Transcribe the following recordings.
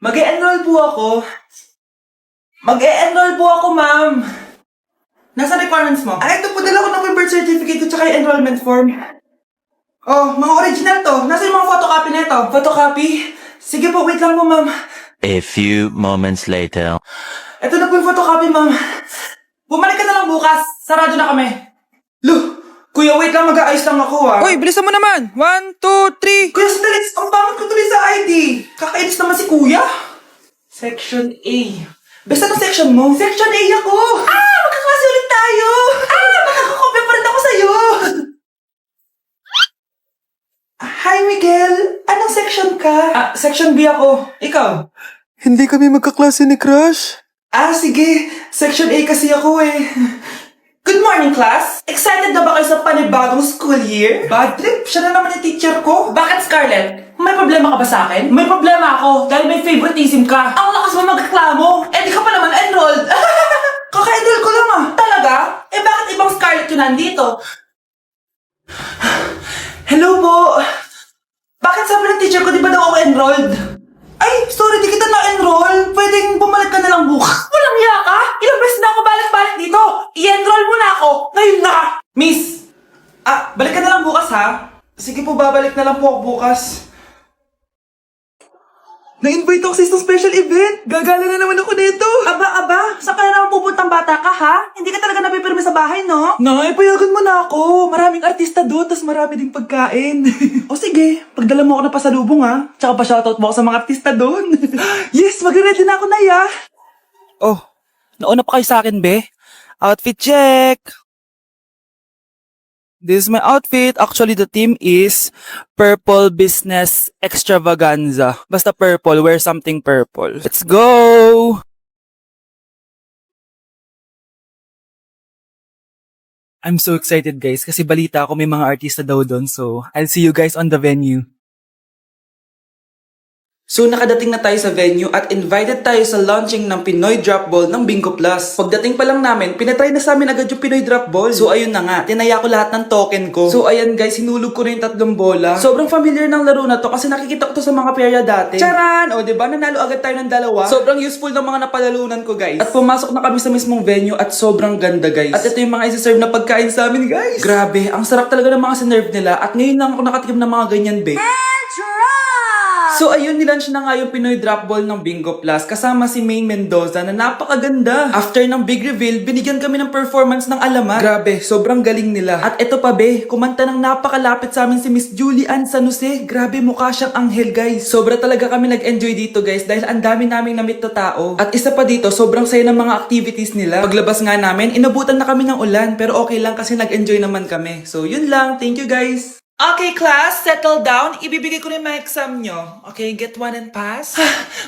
Mag-e-enroll po ako. Ma'am. Nasa requirements mo? Ito po, dala ko ng birth certificate ko tsaka yung enrollment form. Oh, mga original to. Nasa yung mga photocopy nito? Photocopy? Sige po, wait lang po, ma'am. A few moments later. Ito na po yung photocopy, ma'am. Bumalik ka na lang bukas. Sarado na kami. Lo, kuya, wait lang. Mag-aayos lang ako, ah. Uy, bilisan mo naman! 1, 2, 3! Kuya, sandali. Ang pangit ko tuloy sa ID. Kakainis naman si kuya. Section A. Basta ng section mo? Section A ako. Magkaklase ulit tayo. Makakakopya pa rin ako sa'yo. Hi, Miguel. Anong section ka? Section B ako. Ikaw? Hindi kami magkaklase ni Crush. Sige. Section A kasi ako eh. Good morning, class! Excited na ba kayo sa panibagong school year? Bad trip? Siya na naman yung teacher ko. Bakit, Scarlett? May problema ka ba sa akin? May problema ako dahil may favoritism ka. Ang lakas mo magreklamo. Di ka pa naman enrolled. Kaka-enroll ko lang ah. Talaga? Bakit ibang Scarlett yun nandito? Hello po. Bakit sabi ng teacher ko di ba daw ako enrolled? Ay, sorry, di kita na-enroll. Pwedeng bumalik ka na lang bukas. Walang hiya ka? Ilang beses na ako balik-balik dito. I-enroll mo na ako. Ngayon na. Miss, balik ka na lang bukas ha. Sige po, babalik na lang po ako bukas. Na-invite ako sa isang special event. Gagala na naman ako nito. Aba, saan ka na naman pupuntang bata ka ha? Hindi ka talaga napipirme sa bahay, no? Nay, payagan mo na ako. Maraming artista doon, tas marami ding pagkain. O sige, pagdala mo ako na pasalubong ha. Tsaka pa-shoutout mo ako sa mga artista doon. Yes, mag-ready na ako, Nay ha. Oh, nauna pa kayo sa akin, be? Outfit check! This is my outfit. Actually, the theme is Purple Business Extravaganza. Basta purple, wear something purple. Let's go! I'm so excited, guys, kasi balita ako may mga artista daw doon. So, I'll see you guys on the venue. So nakadating na tayo sa venue at invited tayo sa launching ng Pinoy Drop Ball ng Bingo Plus. Pagdating pa lang namin, pinatry na sa amin agad yung Pinoy Drop Ball. So ayun na nga, tinaya ko lahat ng token ko. So ayan guys, hinulog ko na yung 3 bola. Sobrang familiar ng laro na to kasi nakikita ko to sa mga perya dati. Charan! O diba, nanalo agad tayo ng 2. Sobrang useful ng mga napalalunan ko guys. At pumasok na kami sa mismong venue at sobrang ganda guys. At ito yung mga isi-serve na pagkain sa amin guys. Grabe, ang sarap talaga ng mga sinerve nila at ngayon lang ako nakatikim ng mga ganyan be. So ayun, nilaunch na nga yung Pinoy Drop Ball ng Bingo Plus kasama si Maine Mendoza na napakaganda. After ng big reveal, binigyan kami ng performance ng alamat. Grabe, sobrang galing nila. At eto pa be, kumanta ng napakalapit sa amin si Miss Julian San Jose. Grabe, mukha siyang anghel guys. Sobra talaga kami nag-enjoy dito guys dahil ang dami naming na-meet na tao. At isa pa dito, sobrang saya ng mga activities nila. Paglabas nga namin, inabutan na kami ng ulan pero okay lang kasi nag-enjoy naman kami. So yun lang, thank you guys. Okay, class, settle down. Ibibigay ko na yung mga exam nyo. Okay, get 1 and pass.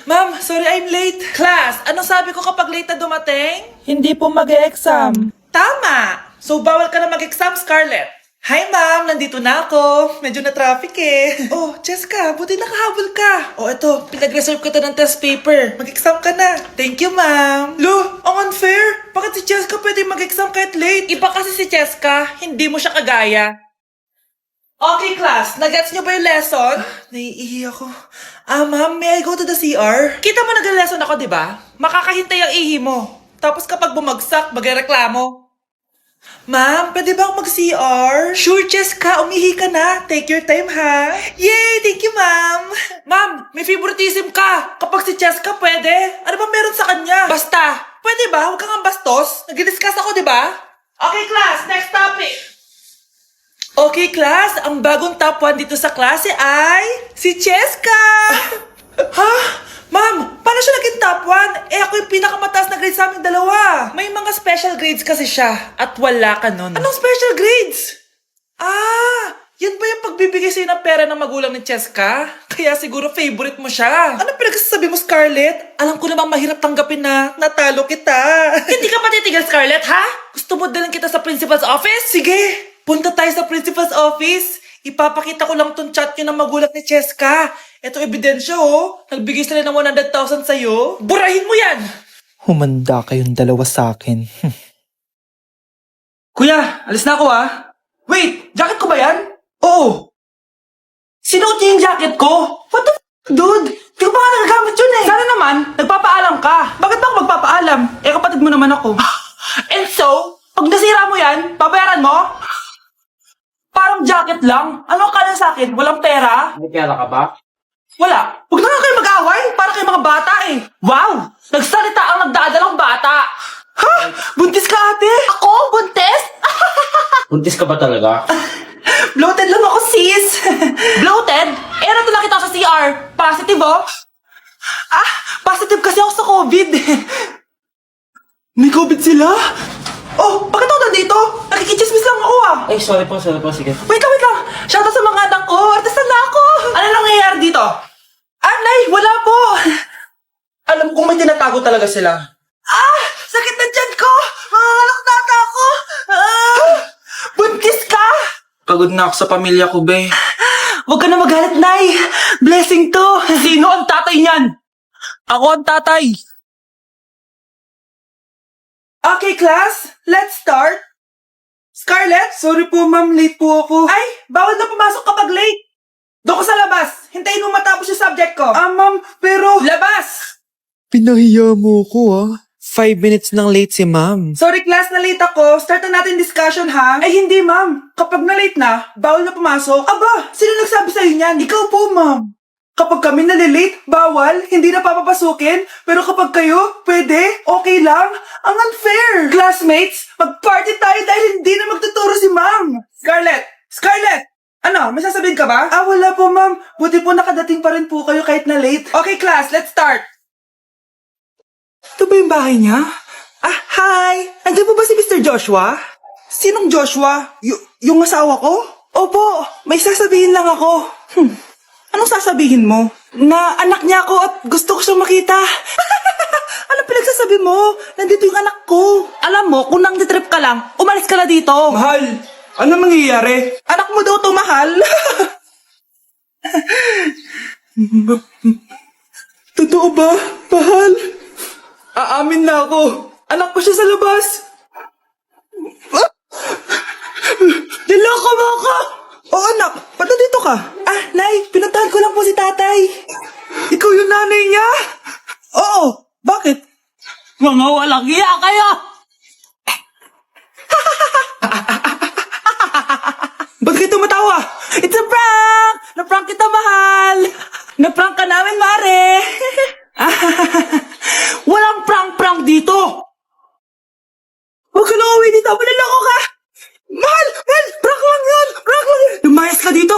Ma'am, sorry I'm late. Class, ano sabi ko kapag late na dumating? Hindi po mag-e-exam. Tama. So, bawal ka na mag-exam, Scarlett. Hi, ma'am. Nandito na ako. Medyo na-traffic eh. Oh, Jessica, buti nakahabol ka. Oh, eto, pinag-reserve ka ng test paper. Mag-exam ka na. Thank you, ma'am. Lo, ang unfair. Bakit si Jessica pwede mag-exam kahit late? Iba kasi si Jessica, hindi mo siya kagaya. Okay, class. Nagets nyo ba yung lesson? Naiihi ako. Ma'am, may I go to the CR? Kita mo nag-lesson ako, di ba? Makakahintay ang ihi mo. Tapos kapag bumagsak, magreklamo. Ma'am, pwede ba akong mag-CR? Sure, Jessica. Umihi ka na. Take your time, ha? Yay! Thank you, ma'am. Ma'am, may favoritism ka. Kapag si Jessica, pwede. Ano ba meron sa kanya? Basta. Pwede ba? Huwag kang bastos. Nag-discuss ako, di ba? Okay, class. Next topic. Okay, class, ang bagong top 1 dito sa klase ay si Cheska! Ha? Ma'am, paano siya naging top 1? Ako yung pinakamataas na grade sa aming dalawa. May mga special grades kasi siya at wala ka nun. Anong special grades? Yan ba yung pagbibigay sa'yo ng pera ng magulang ni Cheska? Kaya siguro favorite mo siya. Ano pinagsasabi mo, Scarlett? Alam ko namang mahirap tanggapin na natalo kita. Hindi ka pa titigil, Scarlett, ha? Gusto mo dalhin kita sa principal's office? Sige! Punta tayo sa principal's office. Ipapakita ko lang tong chat nyo ng magulang ni Cheska. Ito ebidensya oh. Nagbigay sila ng 100,000 sa'yo. Burahin mo yan! Humanda kayong dalawa sa akin. Kuya, alis na ako ah. Wait, jacket ko ba yan? Oo. Sinuot niya yung jacket ko? What the f***, dude? Di ko pa nga nagagamit yun eh. Sana naman, nagpapaalam ka. Bakit ba ako magpapaalam? Eh, kapatid mo naman ako. And so, pag nasira mo yan, babayaran mo? Parang jacket lang. Ano ka na sa akin? Walang pera? May pera ka ba? Wala. Huwag na nga kayo mag-away. Para kayo mga bata eh. Wow! Nagsalita ang nagdadalang bata. Ha? Buntis ka ate? Ako? Buntis? Buntis ka ba talaga? Bloated lang ako sis. Bloated? Eh ano nakita ko sa CR? Positive oh? Ah, positive kasi ako sa COVID. May COVID sila? Oh, bakit ako nandito? Nakikichismis lang ako ah. Ay, sorry po, sige. Wait lang. Shoutout sa mga anak ko. Artista na ako. Ano nangyayari dito? Nay, wala po. Alam kong may tinatago talaga sila. Ah! Sakit na tiyan ko! Nakakata ako! Buntis ka! Pagod na ako sa pamilya ko, be. Huwag ka na magalit, Nay. Blessing to. Sino ang tatay niyan? Ako ang tatay. Okay, class. Let's start. Scarlett? Sorry po, ma'am. Late po ako. Ay, bawal na pumasok kapag late. Doon ko sa labas. Hintayin mo matapos yung subject ko. Ma'am, pero... Labas! Pinahiya mo ko 5 minutes nang late si ma'am. Sorry, class, na late ako. Start na natin discussion, ha? Ay, hindi, ma'am. Kapag na late na, bawal na pumasok. Aba, sino nagsabi sa'yo niyan? Ikaw po, ma'am. Kapag kami nalilate, bawal, hindi na papapasukin. Pero kapag kayo, pwede, okay lang. Ang unfair. Classmates, mag-party tayo dahil hindi na magtuturo si ma'am. Scarlett! Ano, may sasabihin ka ba? Wala po, ma'am. Buti po nakadating pa rin po kayo kahit na late. Okay, class, let's start. Ito ba yung bahay niya? Hi! Nandiyan po ba si Mr. Joshua? Sinong Joshua? Yung asawa ko? Opo, may sasabihin lang ako. Anong sasabihin mo? Na anak niya ako at gusto ko siyang makita. Anong pinagsasabi mo? Nandito yung anak ko. Alam mo, kung nang trip ka lang, umalis ka na dito. Mahal, ano nangyayari? Anak mo daw to, mahal. Totoo ba, mahal? Aamin na ako. Anak ko siya sa labas. Niloko mo ako! Oo, anak. Ba't nandito ka? Nay. Pinuntahan ko lang po si tatay. Ikaw yung nanay niya? Oo. Bakit? Mga walang iya kayo! Ba't kayo tumatawa? It's a prank! Na-prank kita, mahal! Na-prank ka namin, Mare! Walang prank-prank dito! Huwag ka na uwi dito! Manaloko ka! Mahal! Prank lang yun! Lumayas ka dito!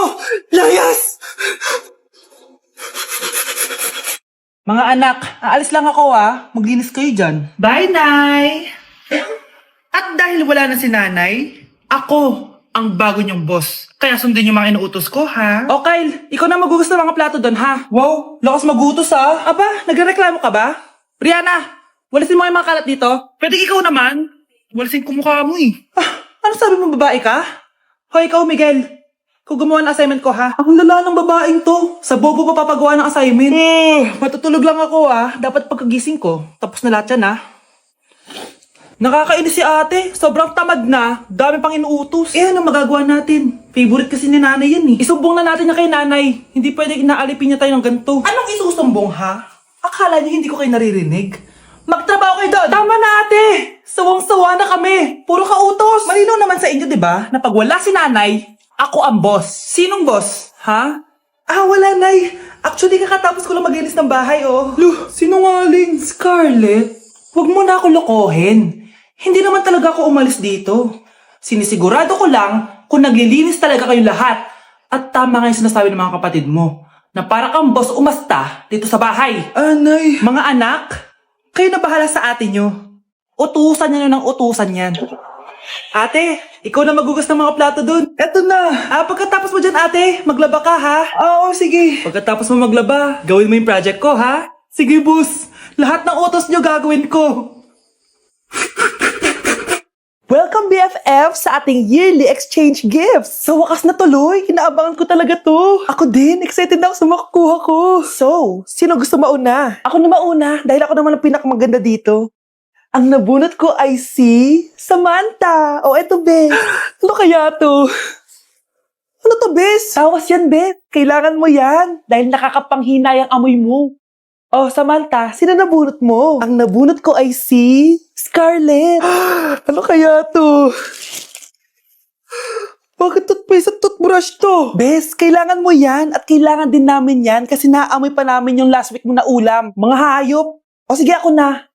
Layas! Mga anak, aalis lang ako Maglinis kayo dyan. Bye, Nay! At dahil wala na si Nanay, ako ang bago niyong boss. Kaya sundin yung mga inuutos ko, ha? O, Kyle, ikaw na magugas ng mga plato doon, ha? Wow, lakas magutos, ha? Aba, nagreklamo ka ba? Brianna, walisin mo yung mga kalat dito. Pwede ikaw naman. Walisin ko mukha mo, ano sabi mo, babae ka? Hoy, ikaw, Miguel. Kung gumawa ng assignment ko, ha? Ang lala ng babaeng to. Sa bobo pa papagawa ng assignment. Matutulog lang ako, Dapat pagkagising ko. Tapos na lahat yan, Nakakainis si ate. Sobrang tamad na. Dami pang inuutos. Ano magagawa natin? Favorite kasi ni nanay yan, Isumbong na natin niya kay nanay. Hindi pwede inaalipin niya tayo ng ganito. Anong isusumbong, ha? Akala niyo hindi ko kayo naririnig? Magtrabaho kayo doon! Tama na, ate! Sawang-sawa na kami! Puro kautos! Malinaw naman sa inyo, di ba? Na pag wala si nanay, ako ang boss. Sinong boss? Ha? Wala, nay. Actually, kakatapos ko lang maglinis ng bahay, sinungaling. Scarlett, huwag mo na ako lokohin. Hindi naman talaga ako umalis dito. Sinisigurado ko lang kung naglilinis talaga kayong lahat. At tama nga yung sinasabi ng mga kapatid mo. Na para kang boss umasta dito sa bahay. Nay. Mga anak, kayo na bahala sa ate nyo. Utusan nyo ng utusan yan. Ate, ikaw na magugas ng mga plato dun. Eto na. Pagkatapos mo dyan, ate, maglaba ka, ha? Oo, sige. Pagkatapos mo maglaba, gawin mo yung project ko, ha? Sige, boss. Lahat ng utos nyo gagawin ko. Welcome, BFF, sa ating yearly exchange gifts. Sa wakas na tuloy, inaabangan ko talaga to. Ako din, excited ako sa makukuha ko. So, sino gusto mauna? Ako na mauna, dahil ako naman ang pinakamaganda dito. Ang nabunot ko ay si Samantha. Eto, Bes. Ano kaya to? Ano to, Bes? Tawas yan, Bes. Kailangan mo yan. Dahil nakakapanghinay ang amoy mo. Oh, Samantha, sino nabunot mo? Ang nabunot ko ay si Scarlett. Ano kaya to? Bakit toothpaste at toothbrush to? Bes, kailangan mo yan at kailangan din namin yan kasi naamoy pa namin yung last week mo na ulam. Mga hayop. O sige, ako na.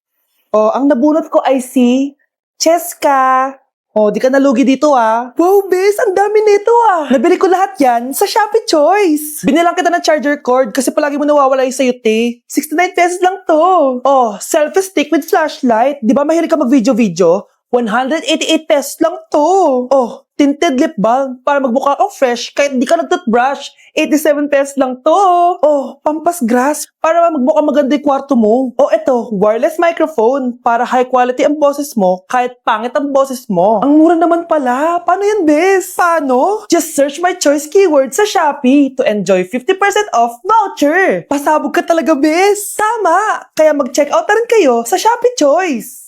O, ang nabunot ko ay si Cheska. O, di ka nalugi dito ah. Wow, bes, ang dami nito ah. Nabili ko lahat yan sa Shopee Choice. Binilang kita ng charger cord kasi palagi mo nawawala yung sayo, te. 69 pesos lang to. Oh, selfie stick with flashlight. Di ba mahilig ka mag-video-video? 188 pesos lang to. Oh, tinted lip balm para magmukha kang fresh kahit di ka nag-toothbrush. 87 pesos lang to. Oh, pampas grass para magmukha maganda yung kwarto mo. Oh, eto, wireless microphone para high quality ang boses mo kahit pangit ang boses mo. Ang mura naman pala. Paano yan, bes? Paano? Just search my choice keyword sa Shopee to enjoy 50% off voucher. Pasabog ka talaga, bes. Tama. Kaya mag-check out na rin kayo sa Shopee Choice.